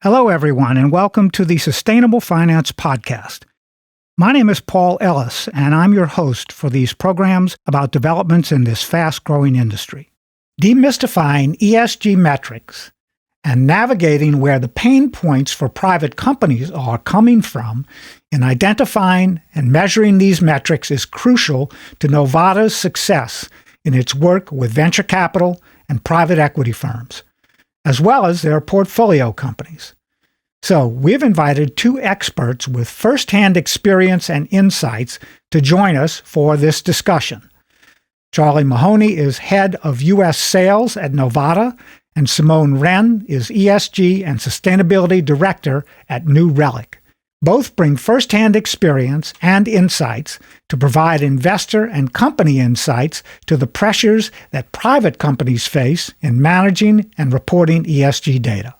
Hello, everyone, and welcome to the Sustainable Finance Podcast. My name is Paul Ellis, and I'm your host for these programs about developments in this fast-growing industry. Demystifying ESG metrics and navigating where the pain points for private companies are coming from in identifying and measuring these metrics is crucial to Novata's success in its work with venture capital and private equity firms, as well as their portfolio companies. So we've invited two experts with firsthand experience and insights to join us for this discussion. Charlie Mahoney is head of U.S. sales at Novata, and Simone Wren is ESG and Sustainability Director at New Relic. Both bring firsthand experience and insights to provide investor and company insights to the pressures that private companies face in managing and reporting ESG data.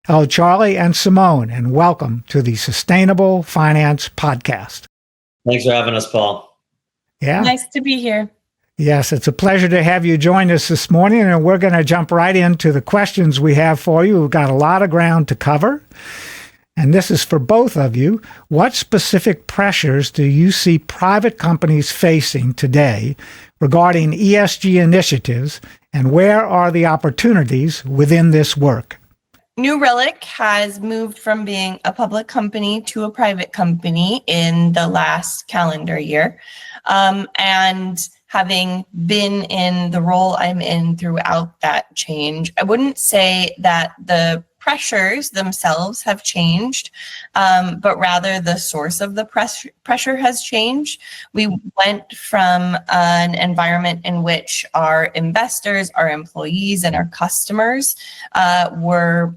Hello, Charlie and Simone, and welcome to the Sustainable Finance Podcast. Thanks for having us, Paul. Yeah. Nice to be here. Yes, it's a pleasure to have you join us this morning, and we're going to jump right into the questions we have for you. We've got a lot of ground to cover, and this is for both of you. What specific pressures do you see private companies facing today regarding ESG initiatives, and where are the opportunities within this work? New Relic has moved from being a public company to a private company in the last calendar year. And having been in the role I'm in throughout that change, I wouldn't say that the pressures themselves have changed, but rather the source of the pressure has changed. We went from an environment in which our investors, our employees, and our customers were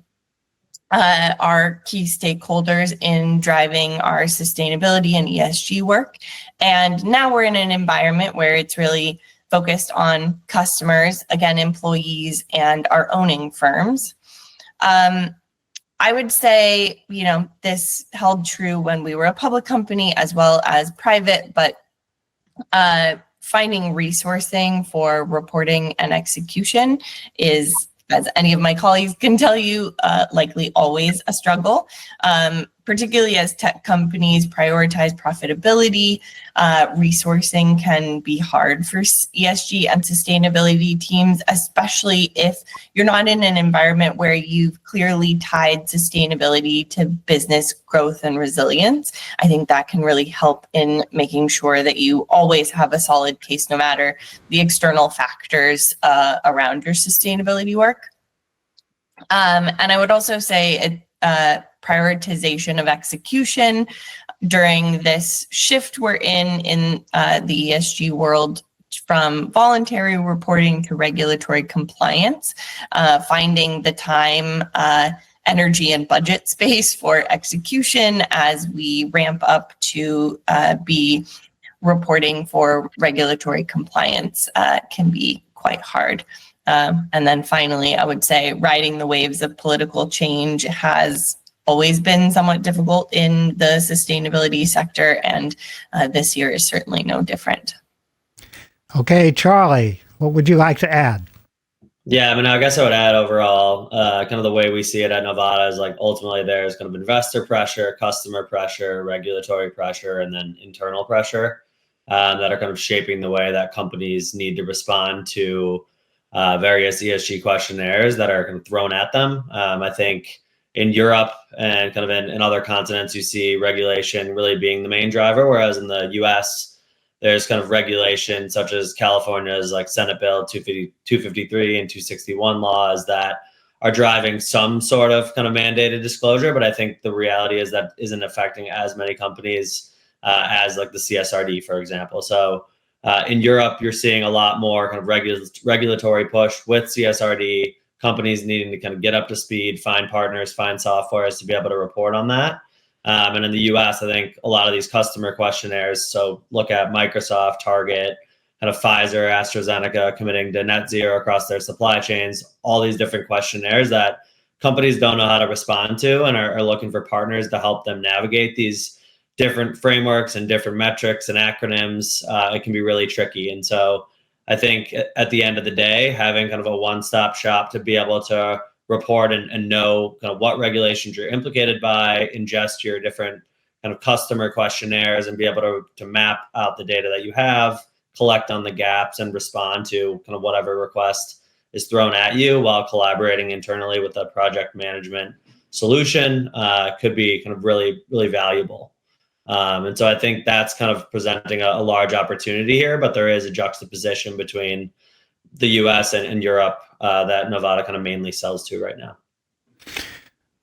our key stakeholders in driving our sustainability and ESG work. And now we're in an environment where it's really focused on customers, again, employees, and our owning firms. I would say, this held true when we were a public company as well as private, but finding resourcing for reporting and execution is, as any of my colleagues can tell you, likely always a struggle, particularly as tech companies prioritize profitability. Resourcing can be hard for ESG and sustainability teams, especially if you're not in an environment where you've clearly tied sustainability to business growth and resilience. I think that can really help in making sure that you always have a solid case no matter the external factors around your sustainability work. And I would also say prioritization of execution during this shift we're in the ESG world from voluntary reporting to regulatory compliance, finding the time, energy, and budget space for execution as we ramp up to be reporting for regulatory compliance can be quite hard. And then finally, I would say riding the waves of political change has always been somewhat difficult in the sustainability sector, and this year is certainly no different. Okay, Charlie, what would you like to add? Yeah, I guess I would add overall, kind of the way we see it at Novata is like ultimately there's kind of investor pressure, customer pressure, regulatory pressure, and then internal pressure that are kind of shaping the way that companies need to respond to various ESG questionnaires that are kind of thrown at them. I think in Europe and kind of in other continents, you see regulation really being the main driver, whereas in the US, there's kind of regulation such as California's like Senate Bill 253 and 261 laws that are driving some sort of kind of mandated disclosure. But I think the reality is that isn't affecting as many companies as like the CSRD, for example. So in Europe, you're seeing a lot more kind of regulatory push with CSRD, companies needing to kind of get up to speed, find partners, find softwares to be able to report on that. And in the US, I think a lot of these customer questionnaires, so look at Microsoft, Target, kind of Pfizer, AstraZeneca committing to net zero across their supply chains, all these different questionnaires that companies don't know how to respond to and are looking for partners to help them navigate these different frameworks and different metrics and acronyms. It can be really tricky. And so I think at the end of the day, having kind of a one-stop shop to be able to report and know kind of what regulations you're implicated by, ingest your different kind of customer questionnaires and be able to map out the data that you have, collect on the gaps, and respond to kind of whatever request is thrown at you while collaborating internally with the project management solution could be kind of really, really valuable. And so I think that's kind of presenting a large opportunity here, but there is a juxtaposition between the US and Europe that Novata kind of mainly sells to right now.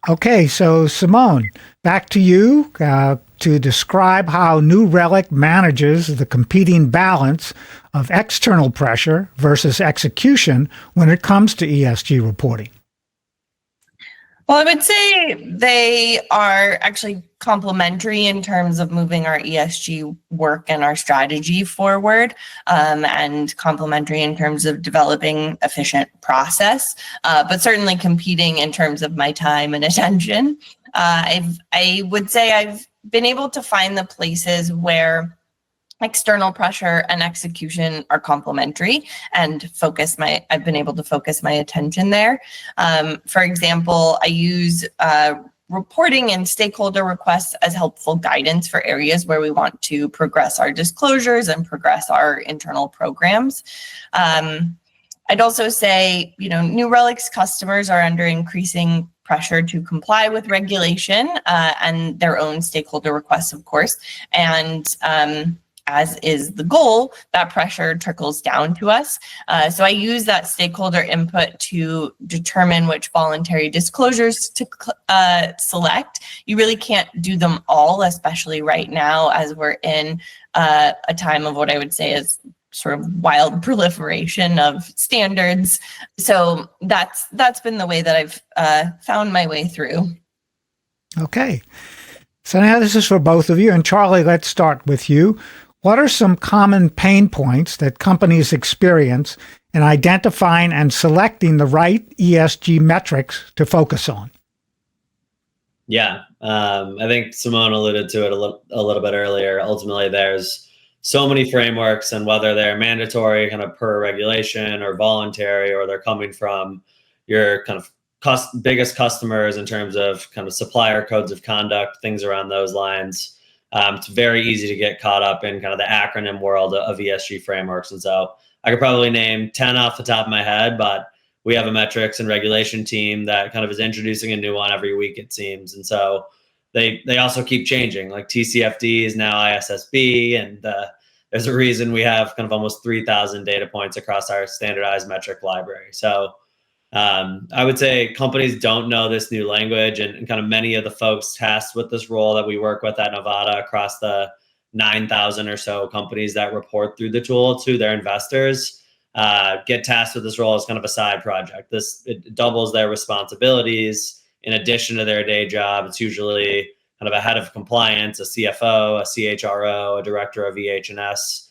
Okay, so Simone, back to you to describe how New Relic manages the competing balance of external pressure versus execution when it comes to ESG reporting. Well, I would say they are actually complementary in terms of moving our ESG work and our strategy forward, and complementary in terms of developing efficient process, but certainly competing in terms of my time and attention. I would say I've been able to find the places where external pressure and execution are complementary and I've been able to focus my attention there. For example, I use reporting and stakeholder requests as helpful guidance for areas where we want to progress our disclosures and progress our internal programs. I'd also say, New Relic's customers are under increasing pressure to comply with regulation and their own stakeholder requests, of course. And as is the goal, that pressure trickles down to us. So I use that stakeholder input to determine which voluntary disclosures to select. You really can't do them all, especially right now, as we're in a time of what I would say is sort of wild proliferation of standards. So that's been the way that I've found my way through. Okay. So now this is for both of you. And Charlie, let's start with you. What are some common pain points that companies experience in identifying and selecting the right ESG metrics to focus on? Yeah, I think Simone alluded to it a little bit earlier. Ultimately, there's so many frameworks, and whether they're mandatory kind of per regulation or voluntary, or they're coming from your kind of biggest customers in terms of kind of supplier codes of conduct, things around those lines. It's very easy to get caught up in kind of the acronym world of ESG frameworks. And so I could probably name 10 off the top of my head, but we have a metrics and regulation team that kind of is introducing a new one every week, it seems. And so they also keep changing, like TCFD is now ISSB, and there's a reason we have kind of almost 3,000 data points across our standardized metric library. So I would say companies don't know this new language, and kind of many of the folks tasked with this role that we work with at Novata across the 9,000 or so companies that report through the tool to their investors get tasked with this role as kind of a side project. It doubles their responsibilities in addition to their day job. It's usually kind of a head of compliance, a CFO, a CHRO, a director of EH&S,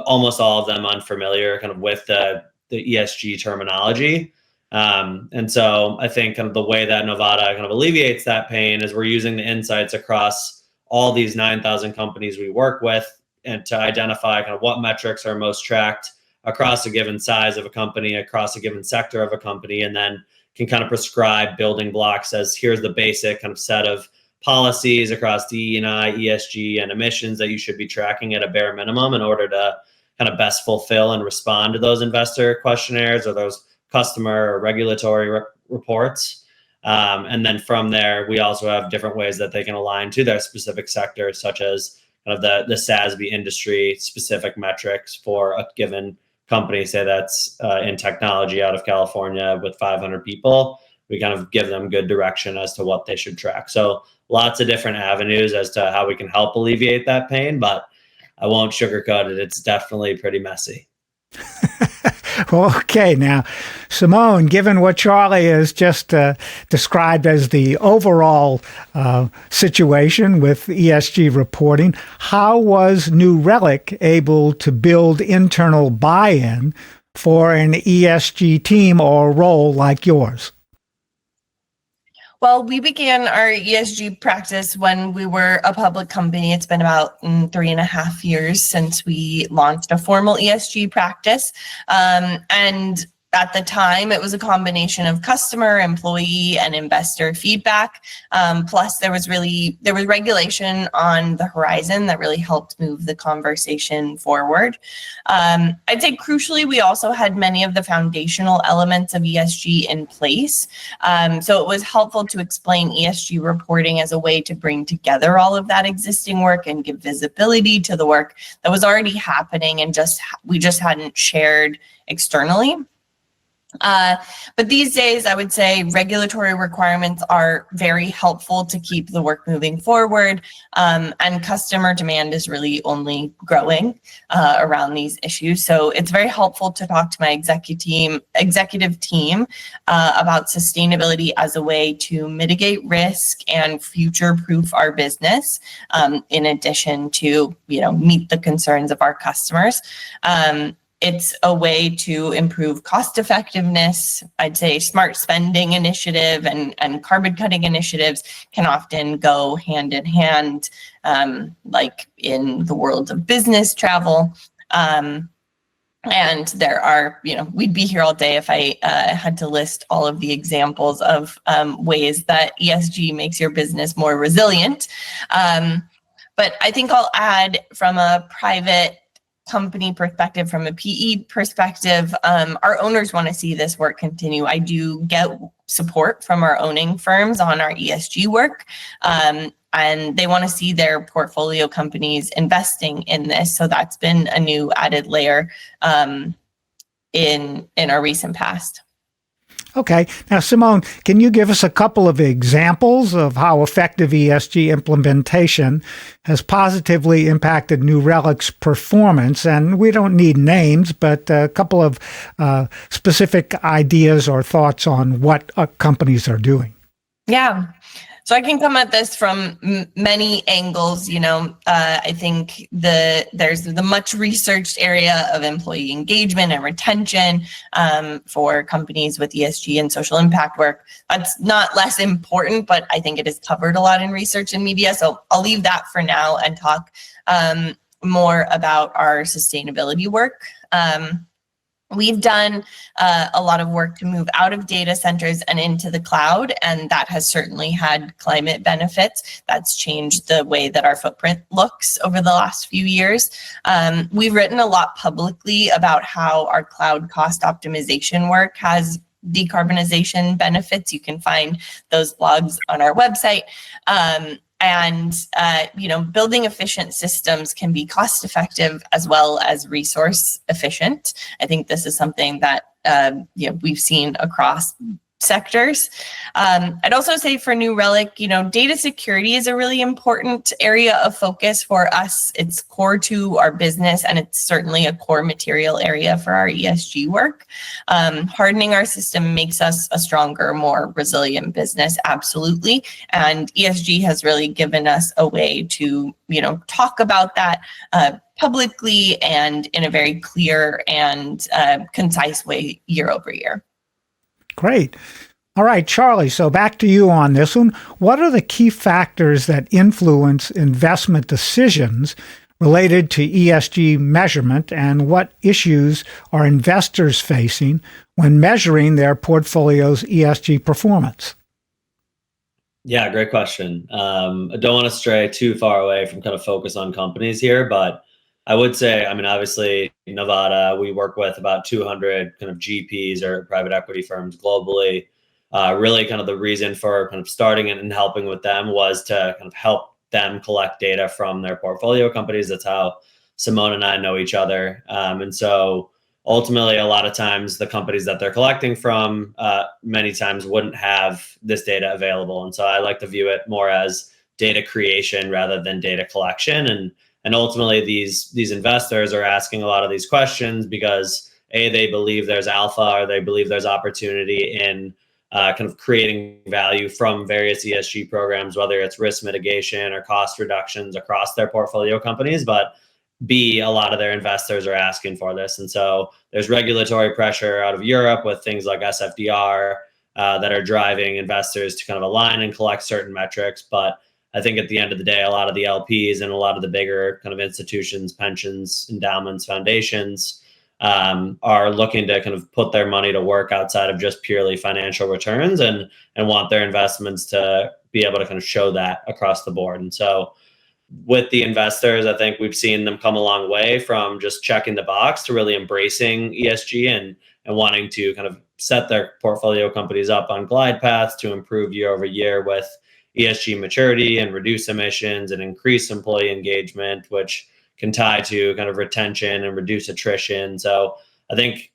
almost all of them unfamiliar kind of with the ESG terminology. And so I think kind of the way that Novata kind of alleviates that pain is we're using the insights across all these 9,000 companies we work with, and to identify kind of what metrics are most tracked across a given size of a company, across a given sector of a company, and then can kind of prescribe building blocks as here's the basic kind of set of policies across DE&I, ESG, and emissions that you should be tracking at a bare minimum in order to kind of best fulfill and respond to those investor questionnaires or those customer or regulatory reports. And then from there, we also have different ways that they can align to their specific sectors, such as kind of the SASB industry specific metrics for a given company, say that's in technology out of California with 500 people. We kind of give them good direction as to what they should track. So lots of different avenues as to how we can help alleviate that pain, but I won't sugarcoat it. It's definitely pretty messy. Well, okay. Now, Simone, given what Charlie has just described as the overall situation with ESG reporting, how was New Relic able to build internal buy-in for an ESG team or role like yours? Well, we began our ESG practice when we were a public company. It's been about 3.5 years since we launched a formal ESG practice. And At the time, it was a combination of customer, employee, and investor feedback. Plus, there was regulation on the horizon that really helped move the conversation forward. I'd say crucially, we also had many of the foundational elements of ESG in place. So it was helpful to explain ESG reporting as a way to bring together all of that existing work and give visibility to the work that was already happening and we just hadn't shared externally. But these days, I would say regulatory requirements are very helpful to keep the work moving forward, and customer demand is really only growing around these issues. So it's very helpful to talk to my executive team about sustainability as a way to mitigate risk and future-proof our business, in addition to meet the concerns of our customers. It's a way to improve cost effectiveness. I'd say smart spending initiative and carbon cutting initiatives can often go hand in hand, like in the world of business travel. And there are, we'd be here all day if I had to list all of the examples of ways that ESG makes your business more resilient. But I think I'll add from a private company perspective, from a PE perspective, our owners want to see this work continue. I do get support from our owning firms on our ESG work, and they want to see their portfolio companies investing in this. So that's been a new added layer in our recent past. Okay. Now, Simone, can you give us a couple of examples of how effective ESG implementation has positively impacted New Relic's performance? And we don't need names, but a couple of specific ideas or thoughts on what companies are doing. Yeah. So I can come at this from many angles. I think there's the much researched area of employee engagement and retention for companies with ESG and social impact work. That's not less important, but I think it is covered a lot in research and media. So I'll leave that for now and talk more about our sustainability work. We've done a lot of work to move out of data centers and into the cloud, and that has certainly had climate benefits. That's changed the way that our footprint looks over the last few years. We've written a lot publicly about how our cloud cost optimization work has decarbonization benefits. You can find those blogs on our website. Building efficient systems can be cost effective as well as resource efficient. I think this is something that we've seen across sectors. I'd also say for New Relic, data security is a really important area of focus for us. It's core to our business, and it's certainly a core material area for our ESG work. Hardening our system makes us a stronger, more resilient business, absolutely. And ESG has really given us a way to, talk about that publicly and in a very clear and concise way year over year. Great. All right, Charlie, so back to you on this one. What are the key factors that influence investment decisions related to ESG measurement, and what issues are investors facing when measuring their portfolio's ESG performance? Yeah, great question. I don't want to stray too far away from kind of focus on companies here, but I would say, obviously, Novata, we work with about 200 kind of GPs or private equity firms globally. Really kind of the reason for kind of starting and helping with them was to kind of help them collect data from their portfolio companies. That's how Simone and I know each other. And so ultimately, a lot of times the companies that they're collecting from many times wouldn't have this data available. And so I like to view it more as data creation rather than data collection. And ultimately, these investors are asking a lot of these questions because they believe there's alpha, or they believe there's opportunity in kind of creating value from various ESG programs, whether it's risk mitigation or cost reductions across their portfolio companies. But B, a lot of their investors are asking for this. And so there's regulatory pressure out of Europe with things like SFDR that are driving investors to kind of align and collect certain metrics. But I think at the end of the day, a lot of the LPs and a lot of the bigger kind of institutions, pensions, endowments, foundations are looking to kind of put their money to work outside of just purely financial returns and want their investments to be able to kind of show that across the board. And so with the investors, I think we've seen them come a long way from just checking the box to really embracing ESG and wanting to kind of set their portfolio companies up on glide paths to improve year over year with ESG maturity and reduce emissions and increase employee engagement, which can tie to kind of retention and reduce attrition. So I think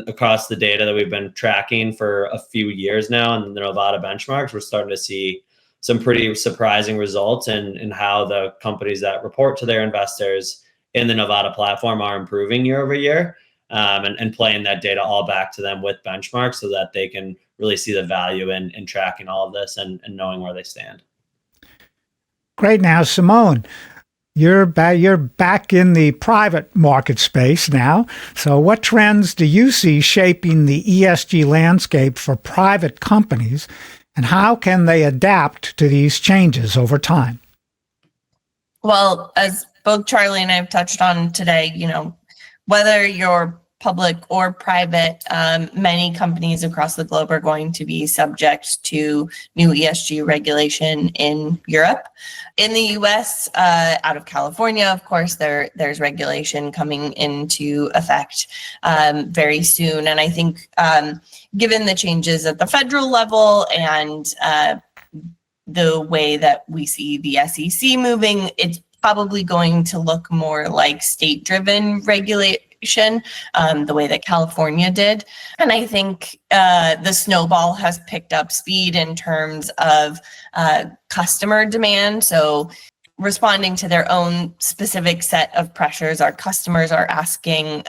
across the data that we've been tracking for a few years now in the Novata benchmarks, we're starting to see some pretty surprising results in how the companies that report to their investors in the Novata platform are improving year over year, and playing that data all back to them with benchmarks so that they can really see the value in tracking all of this and knowing where they stand. Great. Now, Simone, you're back in the private market space now. So what trends do you see shaping the ESG landscape for private companies, and how can they adapt to these changes over time? Well, as both Charlie and I have touched on today, whether you're public or private, many companies across the globe are going to be subject to new ESG regulation in Europe. In the US, out of California, of course, there's regulation coming into effect very soon. And I think given the changes at the federal level and the way that we see the SEC moving, it's probably going to look more like state-driven regulation, the way that California did. And I think the snowball has picked up speed in terms of customer demand. So responding to their own specific set of pressures, our customers are asking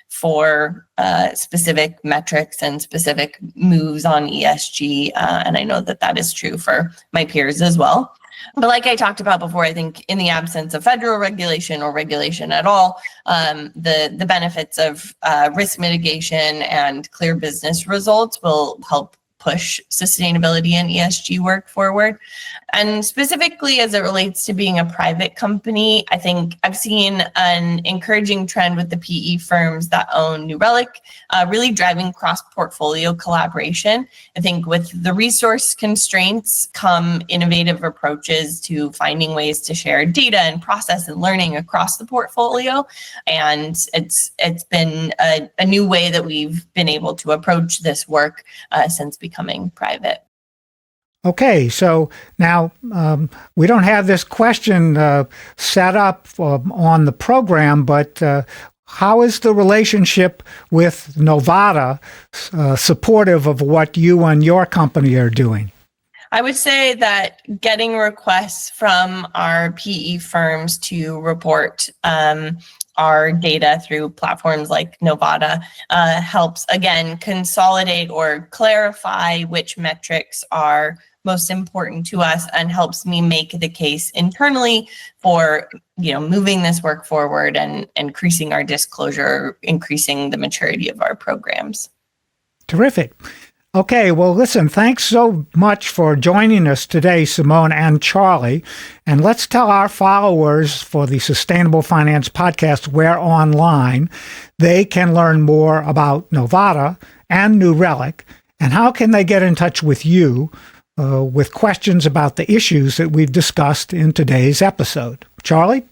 for specific metrics and specific moves on ESG. And I know that is true for my peers as well. But like I talked about before, I think in the absence of federal regulation or regulation at all, the benefits of risk mitigation and clear business results will help push sustainability and ESG work forward. And specifically as it relates to being a private company, I think I've seen an encouraging trend with the PE firms that own New Relic, really driving cross-portfolio collaboration. I think with the resource constraints come innovative approaches to finding ways to share data and process and learning across the portfolio. And it's been a new way that we've been able to approach this work since becoming private. Okay, so now we don't have this question set up on the program, but how is the relationship with Novata supportive of what you and your company are doing? I would say that getting requests from our PE firms to report our data through platforms like Novata helps, again, consolidate or clarify which metrics are most important to us and helps me make the case internally for moving this work forward and increasing our disclosure, increasing the maturity of our programs. Terrific. Okay, well, listen, thanks so much for joining us today, Simone and Charlie. And let's tell our followers for the Sustainable Finance Podcast where online they can learn more about Novata and New Relic, and how can they get in touch with you with questions about the issues that we've discussed in today's episode. Charlie?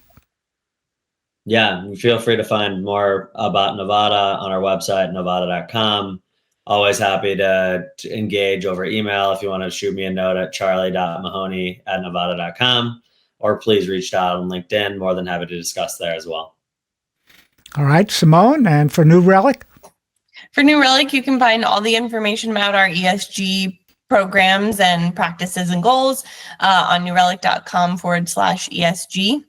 Yeah, feel free to find more about Novata on our website, novata.com. Always happy to engage over email if you want to shoot me a note at charlie.mahoney@novata.com, or please reach out on LinkedIn. More than happy to discuss there as well. All right, Simone, and for New Relic? For New Relic, you can find all the information about our ESG programs and practices and goals on newrelic.com/ESG.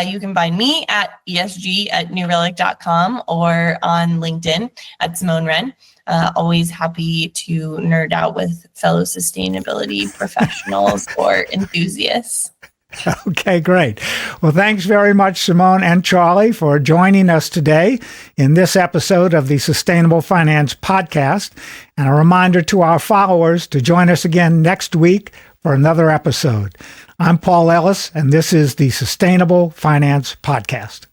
You can find me at ESG@newrelic.com or on LinkedIn at Simone Wren. Always happy to nerd out with fellow sustainability professionals or enthusiasts. Okay, great. Well, thanks very much, Simone and Charlie, for joining us today in this episode of the Sustainable Finance Podcast. And a reminder to our followers to join us again next week for another episode. I'm Paul Ellis, and this is the Sustainable Finance Podcast.